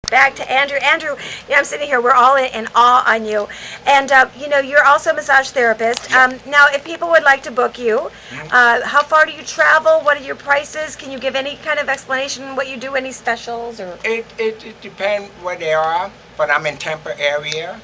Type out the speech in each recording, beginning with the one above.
back to Andrew. Andrew, I'm sitting here. We're all in awe on you, and you're also a massage therapist. Yeah. Now, if people would like to book you, Mhm. how far do you travel? What are your prices? Can you give any kind of explanation what you do? Any specials or? It depends where they are, but I'm in Tampa area.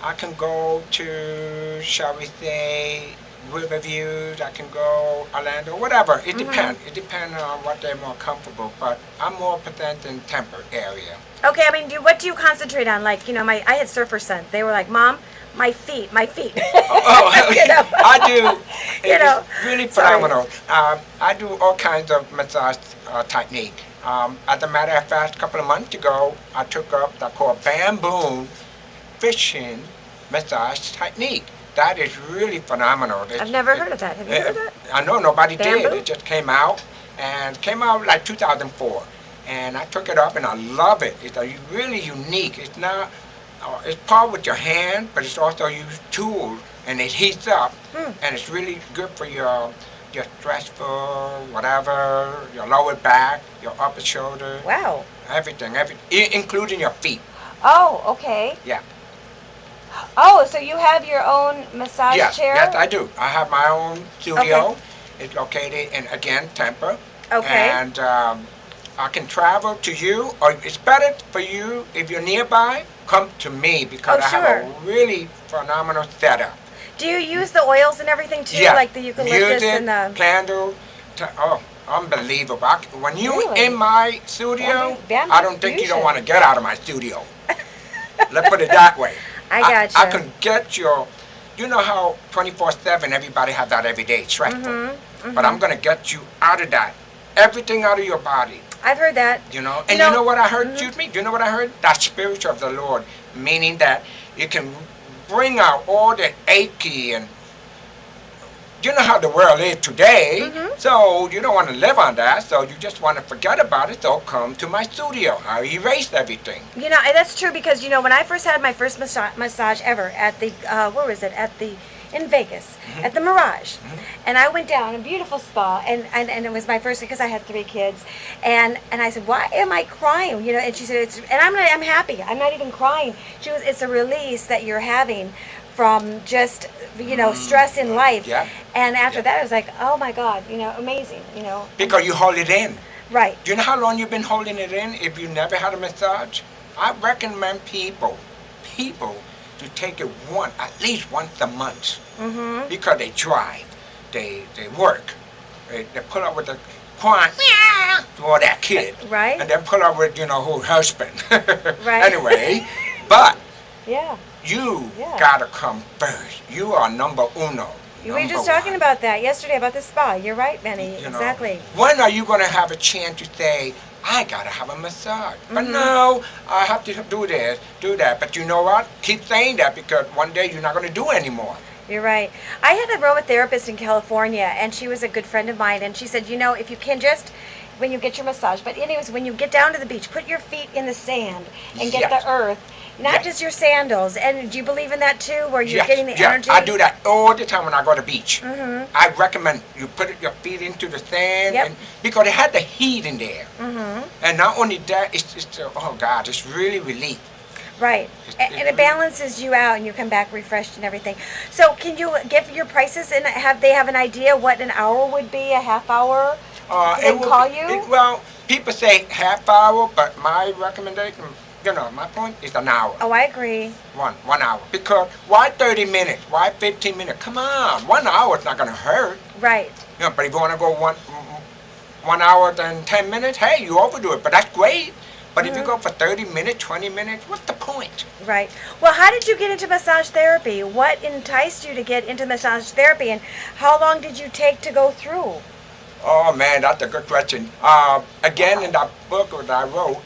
I can go to, shall we say, Riverview. I can go Orlando, whatever. It Mhm. depends. It depends on what they're more comfortable. But I'm more present in Tampa area. Okay, I mean, what do you concentrate on? Like, I had surfer sons. They were like, Mom, my feet, my feet. Oh, I do. You know, It's really sorry. phenomenal. I do all kinds of massage technique. As a matter of fact, a couple of months ago, I took up the called bamboo fishing massage technique. That is really phenomenal. I've never heard of that. Have you heard of that? I know nobody Bamboo? did. It just came out like 2004. And I took it up and I love it. It's really unique. It's not, it's part with your hand, but it's also use tools and it heats up. Hmm. And it's really good for your stressful, whatever, your lower back, your upper shoulder, Wow. everything, including your feet. Oh, okay. Yeah. Oh, so you have your own massage Yes, chair? yes, I do. I have my own studio. It's located in, again, Tampa. Okay. And I can travel to you, or it's better for you if you're nearby, come to me because Oh, I have sure. a really phenomenal setup. Do you use the oils and everything too, Yeah, like the eucalyptus music, and the? candle, oh, unbelievable. When you Really? in my studio, Bamboo I don't think you don't fusion. want to get out of my studio. Let's put it that way. I gotcha. I can get you know how 24/7 everybody has that every day, stressful. Mm-hmm. But I'm going to get you out of that. Everything out of your body, I've heard that. you know. And You you know- know what I heard, Mhm. excuse me? You know what I heard? That spirit of the Lord, meaning that it can bring out all the achy and you know how the world is today. Mhm. So you don't want to live on that. So you just want to forget about it. So come to my studio. I erased everything. That's true because when I first had my first massage ever at the where was it? In Vegas Mhm. at the Mirage, Mhm. and I went down a beautiful spa, and it was my first because I had 3 kids, and I said, why am I crying? And she said, I'm happy. I'm not even crying. She was, it's a release that you're having from just stress in life. Yeah. And after Yeah. that, I was like, oh my God, amazing. Because you hold it in. Right. Do you know how long you've been holding it in if you never had a massage? I recommend people to take it at least once a month Mhm. because they drive, they work, they pull up with the crying for that kid, Right. and then pull up with her husband. Right. Anyway, but Yeah. you Yeah. gotta come first. You are number uno. We were just number talking one. about that yesterday about the spa. You're right, Benny. You know, Exactly. When are you going to have a chance to say, I got to have a massage? But Mhm. no, I have to do this, do that. But you know what? Keep saying that because one day you're not going to do it anymore. You're right. I had a aromatherapist in California, and she was a good friend of mine, and she said, if you can just, when you get your massage, but anyways, when you get down to the beach, put your feet in the sand and get Yes. the earth, not Yes. just your sandals. And do you believe in that too, where you're Yes, getting the yes, energy? I do that all the time when I go to the beach. Mm-hmm. I recommend you put your feet into the sand Yep. and, because it had the heat in there. Mm-hmm. And not only that, oh God, it's really relief. Right. And really- it balances you out, and you come back refreshed and everything. So can you give your prices, and have an idea what an hour would be, a half hour? Do they will call be- you? well, people say half hour, but my recommendation, my point is an hour. Oh, I agree. One hour. Because why 30 minutes? Why 15 minutes? Come on, 1 hour is not going to hurt. Right. But if you want to go 1 hour and 10 minutes, hey, you overdo it, but that's great. But if you Mhm. go for 30 minutes, 20 minutes, what's the point? Right. Well, how did you get into massage therapy? What enticed you to get into massage therapy, and how long did you take to go through? Oh man, that's a good question. Again, in that book that I wrote,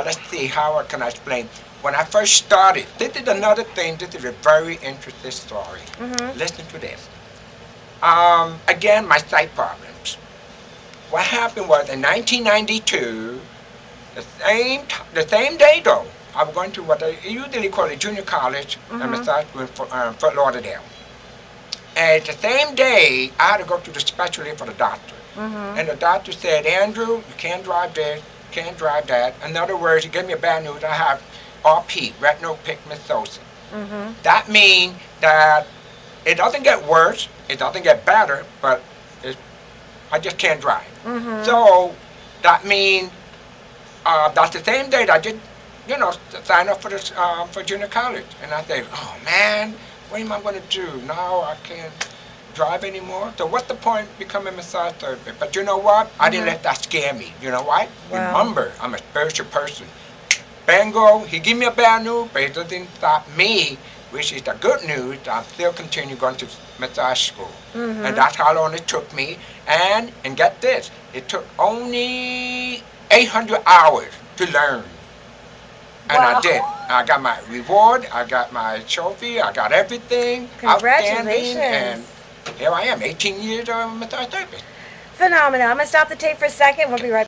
let's see, how can I explain? When I first started, this is another thing, this is a very interesting story. Mm-hmm. Listen to this. Again, my sight problems. What happened was in 1992, the same day though, I was going to what they usually call a junior college Mhm. and massage in Fort Lauderdale. And the same day, I had to go to the specialist for the doctor. Mm-hmm. And the doctor said, Andrew, you can't drive this, can't drive that. In other words, he gave me a bad news. I have RP, retinal pigmentosis. Mm-hmm. That means that it doesn't get worse, it doesn't get better, but I just can't drive. Mm-hmm. So that means that's the same day that I did, sign up for this for junior college. And I say, oh man, what am I going to do? Now I can't drive anymore. So what's the point becoming a massage therapist? But you know what? I didn't let that scare me. You know why? Wow. Remember, I'm a spiritual person. Bango, he gave me a bad news, but it doesn't stop me, which is the good news. I'm still continuing going to massage school. Mm-hmm. And that's how long it took me. And get this, it took only 800 hours to learn. And Wow. I did. I got my reward, I got my trophy, I got everything. Congratulations. Outstanding, and here I am, 18 years of massage therapist. Phenomenal. I'm going to stop the tape for a second. We'll be right back.